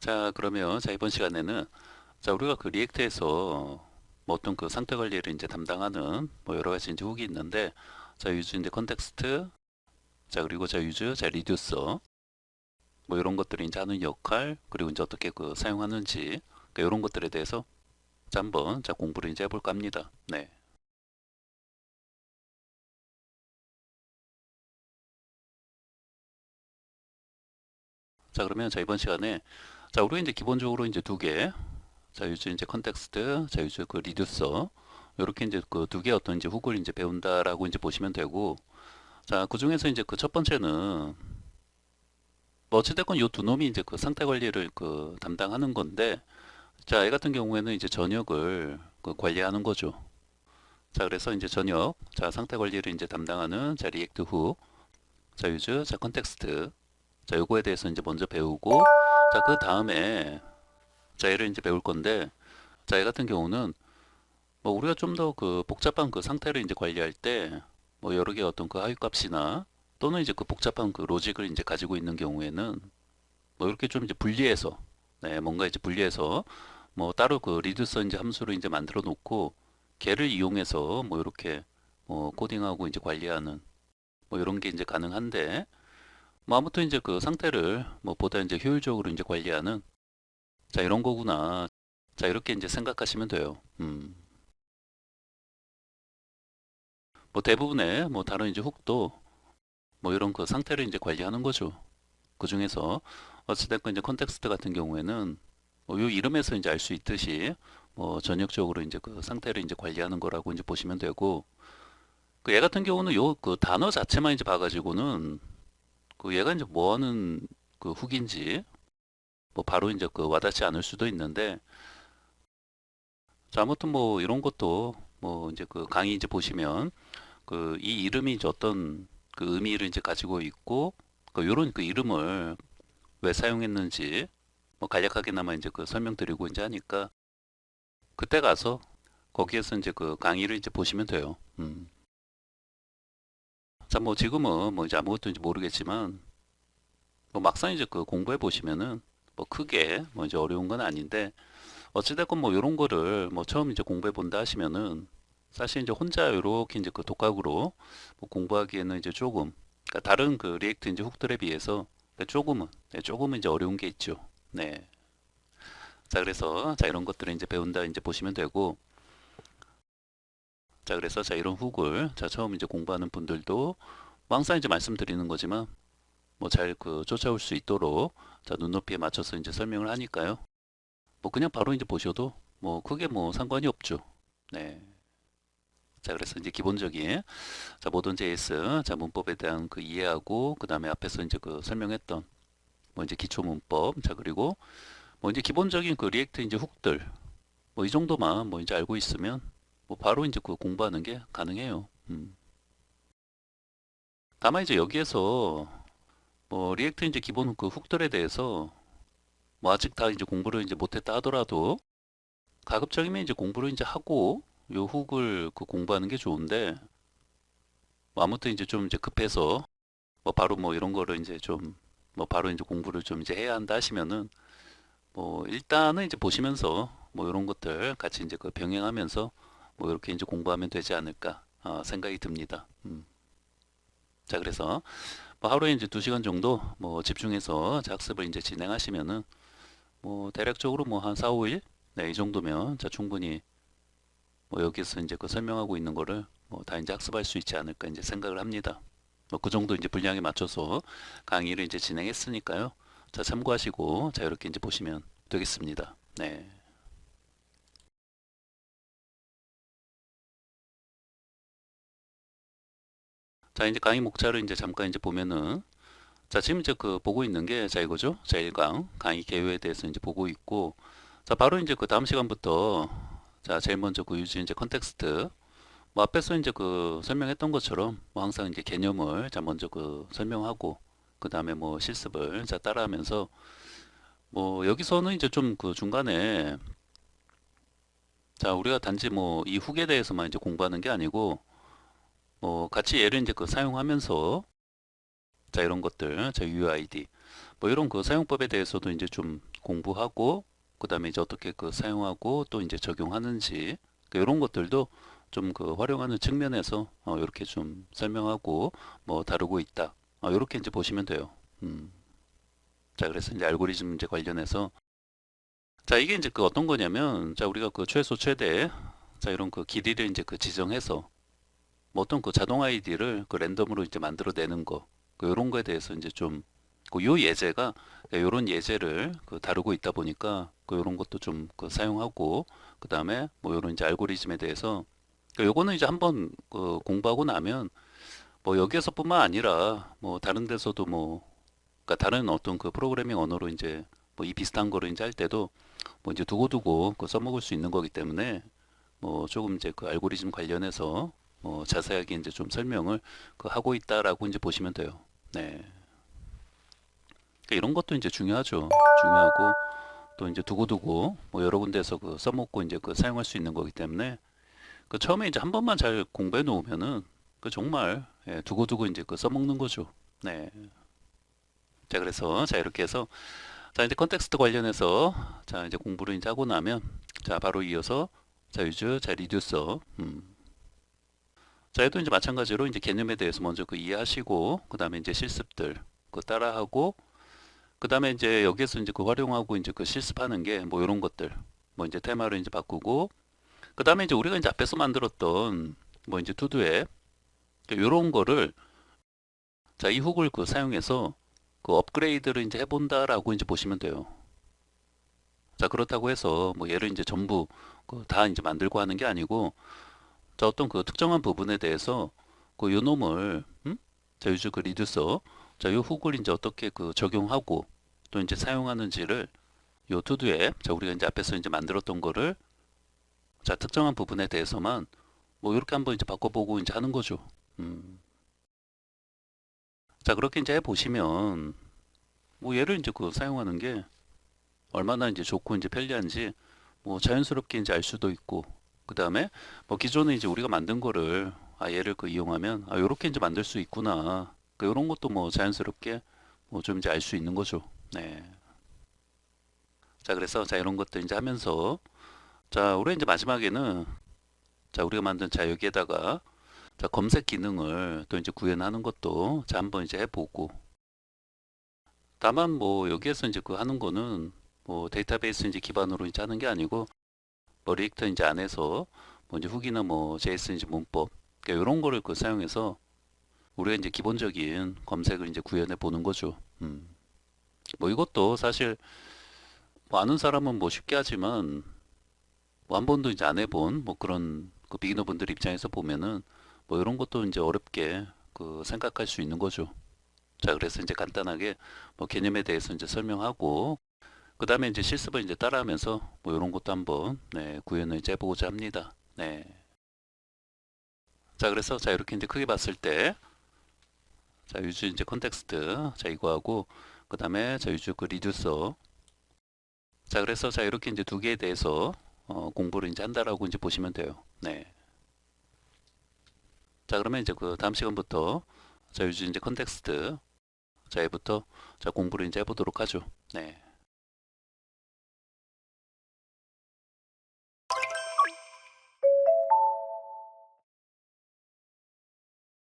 자, 그러면 이번 시간에는 우리가 그 리액트에서 뭐 어떤 그 상태 관리를 이제 담당하는 뭐 여러 가지 이제 훅이 있는데, 유즈 이제 컨텍스트, 그리고 유즈, 리듀서 뭐 이런 것들이 이제 하는 역할, 그리고 이제 어떻게 그 사용하는지, 그러니까 이런 것들에 대해서 한번 공부를 이제 해볼까 합니다. 네. 자, 그러면 이번 시간에 우리가 이제 기본적으로 이제 두 개, 유즈 이제 컨텍스트, 유즈 그 리듀서 이렇게 이제 그 두 개 어떤 이제 훅을 이제 배운다라고 이제 보시면 되고, 그 중에서 이제 그 첫 번째는 뭐 어찌됐건 요 두 놈이 이제 그 상태 관리를 그 담당하는 건데, 얘 같은 경우에는 이제 전역을 그 관리하는 거죠. 그래서 이제 전역, 상태 관리를 이제 담당하는 리액트 후, 유즈, 컨텍스트, 요거에 대해서 이제 먼저 배우고, 그 다음에 얘를 이제 배울 건데, 얘 같은 경우는 뭐 우리가 좀 더 그 복잡한 그 상태를 이제 관리할 때, 뭐 여러 개 어떤 그 하위값이나 또는 이제 그 복잡한 그 로직을 이제 가지고 있는 경우에는 뭐 이렇게 좀 이제 분리해서, 뭔가 이제 분리해서 뭐 따로 그 리듀서 이제 함수를 이제 만들어 놓고 걔를 이용해서 뭐 이렇게 뭐 코딩하고 이제 관리하는 뭐 이런 게 이제 가능한데, 뭐 아무튼 이제 그 상태를 뭐 보다 이제 효율적으로 이제 관리하는 이런 거구나. 이렇게 이제 생각하시면 돼요. 뭐 대부분의 뭐 다른 이제 훅도 뭐 이런 그 상태를 이제 관리하는 거죠. 그 중에서 어찌됐건 이제 컨텍스트 같은 경우에는 뭐요 이름에서 이제 알 수 있듯이 뭐 전역적으로 이제 그 상태를 이제 관리하는 거라고 이제 보시면 되고, 그 얘 같은 경우는 요 그 단어 자체만 이제 봐가지고는 그 얘가 이제 뭐 하는 그 훅인지 뭐 바로 이제 그 와닿지 않을 수도 있는데, 아무튼 뭐 이런 것도 뭐 이제 그 강의 이제 보시면 그 이 이름이 이제 어떤 그 의미를 이제 가지고 있고, 그 요런 그 이름을 왜 사용했는지 뭐 간략하게나마 이제 그 설명드리고 이제 하니까 그때 가서 거기에서 이제 그 강의를 이제 보시면 돼요. 뭐 지금은 뭐 이제 아무것도 이제 모르겠지만 뭐 막상 이제 그 공부해 보시면은 뭐 크게 뭐 이제 어려운 건 아닌데, 어찌됐건 뭐 이런 거를 뭐 처음 이제 공부해 본다 하시면은 사실 이제 혼자 이렇게 이제 그 독학으로 뭐 공부하기에는 이제 조금, 그러니까 다른 그 리액트 이제 훅들에 비해서 조금은 조금은 이제 어려운 게 있죠. 네. 그래서 이런 것들을 이제 배운다 이제 보시면 되고, 그래서 이런 훅을 처음 이제 공부하는 분들도 뭐 항상 이제 말씀드리는 거지만 뭐 잘 그 쫓아올 수 있도록 눈높이에 맞춰서 이제 설명을 하니까요. 뭐 그냥 바로 이제 보셔도 뭐 크게 뭐 상관이 없죠. 네. 그래서 이제 기본적인 모던 JS 문법에 대한 그 이해하고, 그 다음에 앞에서 이제 그 설명했던 뭐 이제 기초 문법, 그리고 뭐 이제 기본적인 그 리액트 이제 훅들 뭐 이 정도만 뭐 이제 알고 있으면 뭐 바로 이제 그 공부하는 게 가능해요. 다만 이제 여기에서 뭐 리액트 이제 기본 그 훅들에 대해서 뭐 아직 다 이제 공부를 이제 못했다 하더라도 가급적이면 이제 공부를 이제 하고 요 훅을 그 공부하는 게 좋은데, 뭐 아무튼 이제 좀 이제 급해서 뭐 바로 뭐 이런 거를 이제 좀 뭐 바로 이제 공부를 좀 이제 해야 한다 하시면은 뭐 일단은 이제 보시면서 뭐 이런 것들 같이 이제 그 병행하면서 뭐 이렇게 이제 공부하면 되지 않을까 생각이 듭니다. 그래서 뭐 하루에 이제 2시간 정도 뭐 집중해서 학습을 이제 진행하시면은 뭐 대략적으로 뭐 한 4, 5일 이 정도면 충분히 뭐 여기서 이제 그 설명하고 있는 거를 뭐 다 이제 학습할 수 있지 않을까 이제 생각을 합니다. 뭐 그 정도 이제 분량에 맞춰서 강의를 이제 진행했으니까요. 참고하시고 이렇게 이제 보시면 되겠습니다. 네. 이제 강의 목차를 이제 잠깐 이제 보면은, 지금 이제 그 보고 있는 게 이거죠. 1강 강의 개요에 대해서 이제 보고 있고, 바로 이제 그 다음 시간부터 제일 먼저 그 유즈 이제 컨텍스트, 뭐 앞에서 이제 그 설명했던 것처럼 뭐 항상 이제 개념을 먼저 그 설명하고, 그 다음에 뭐 실습을 따라하면서 뭐 여기서는 이제 좀 그 중간에 우리가 단지 뭐 이 훅에 대해서만 이제 공부하는 게 아니고 뭐 같이 얘를 이제 그 사용하면서 이런 것들 UID 뭐 이런 그 사용법에 대해서도 이제 좀 공부하고 그 다음에 이제 어떻게 그 사용하고 또 이제 적용하는지 이런 것들도 좀 그 활용하는 측면에서 이렇게 좀 설명하고 뭐 다루고 있다. 이렇게 이제 보시면 돼요. 자, 그래서 이제 알고리즘 이제 관련해서 자, 이게 이제 그 어떤 거냐면 자, 우리가 그 최소 최대 자, 이런 그 길이를 이제 그 지정해서 뭐 어떤 그 자동 아이디를 그 랜덤으로 이제 만들어내는 거, 이런 거에 대해서 이제 좀, 요 예제가, 요런 예제를 그 다루고 있다 보니까, 요런 것도 좀 그 사용하고, 그 다음에 뭐 요런 이제 알고리즘에 대해서, 요거는 이제 한번 그 공부하고 나면, 뭐 여기에서뿐만 아니라, 뭐 다른 데서도 뭐, 그러니까 다른 어떤 그 프로그래밍 언어로 이제 뭐 이 비슷한 거를 이제 할 때도 뭐 이제 두고두고 그 써먹을 수 있는 거기 때문에, 뭐 조금 이제 그 알고리즘 관련해서 자세하게 이제 좀 설명을 그 하고 있다라고 이제 보시면 돼요. 네. 그러니까 이런 것도 이제 중요하죠. 중요하고 또 이제 두고두고 뭐 여러 군데서 그 써먹고 이제 그 사용할 수 있는 거기 때문에 그 처음에 이제 한 번만 잘 공부해 놓으면은 그 정말 두고두고 이제 그 써먹는 거죠. 네. 자, 그래서 자 이렇게 해서 자 이제 컨텍스트 관련해서 자 이제 공부를 이제 하고 나면 자 바로 이어서 자 유즈 자 리듀서 자, 얘도 이제 마찬가지로 이제 개념에 대해서 먼저 그 이해하시고, 그 다음에 이제 실습들 그 따라하고, 그 다음에 이제 여기에서 이제 그 활용하고 이제 그 실습하는 게 뭐 이런 것들, 뭐 이제 테마를 이제 바꾸고, 그 다음에 이제 우리가 이제 앞에서 만들었던 뭐 이제 투두 앱, 이런 거를 자, 이 훅을 그 사용해서 그 업그레이드를 이제 해본다라고 이제 보시면 돼요. 자, 그렇다고 해서 뭐 얘를 이제 전부 그다 이제 만들고 하는 게 아니고, 자, 어떤 그 특정한 부분에 대해서 그 요놈을 자, 유저 그 리듀서 자, 요 훅을 이제 어떻게 그 적용하고 또 이제 사용하는지를 요 투두 앱 자, 우리가 이제 앞에서 이제 만들었던 거를 자, 특정한 부분에 대해서만 뭐 이렇게 한번 이제 바꿔보고 이제 하는 거죠. 자, 그렇게 이제 해 보시면 뭐 얘를 이제 그 사용하는 게 얼마나 이제 좋고 이제 편리한지 뭐 자연스럽게 이제 알 수도 있고 그 다음에 뭐 기존에 이제 우리가 만든 거를 얘를 그 이용하면 요렇게 이제 만들 수 있구나 그 요런 것도 뭐 자연스럽게 뭐 좀 이제 알 수 있는 거죠. 네. 자, 그래서 자 이런 것들 이제 하면서 자 우리 이제 마지막에는 자 우리가 만든 자 여기에다가 자 검색 기능을 또 이제 구현하는 것도 자 한번 이제 해보고 다만 뭐 여기에서 이제 그 하는 거는 뭐 데이터베이스 이제 기반으로 이제 하는 게 아니고 뭐 리액터 이제 안에서 뭐 이제 훅이나 뭐 JS 이제 문법 그러니까 이런 거를 그 사용해서 우리가 이제 기본적인 검색을 이제 구현해 보는 거죠. 뭐 이것도 사실 뭐 아는 사람은 뭐 쉽게 하지만 뭐 한 번도 이제 안 해본 뭐 그런 그 비기너 분들 입장에서 보면은 뭐 이런 것도 이제 어렵게 그 생각할 수 있는 거죠. 자, 그래서 이제 간단하게 뭐 개념에 대해서 이제 설명하고 그 다음에 이제 실습을 이제 따라하면서 뭐 이런 것도 한번 구현을 이제 해보고자 합니다. 네. 자, 그래서 자 이렇게 이제 크게 봤을 때 자 유즈 이제 컨텍스트 자 이거하고 그 다음에 자 유즈 그 리듀서 자 그래서 자 이렇게 이제 두 개에 대해서 공부를 이제 한다라고 이제 보시면 돼요. 네. 자, 그러면 이제 그 다음 시간부터 자 유즈 이제 컨텍스트 자 얘부터 자 공부를 이제 해보도록 하죠. 네.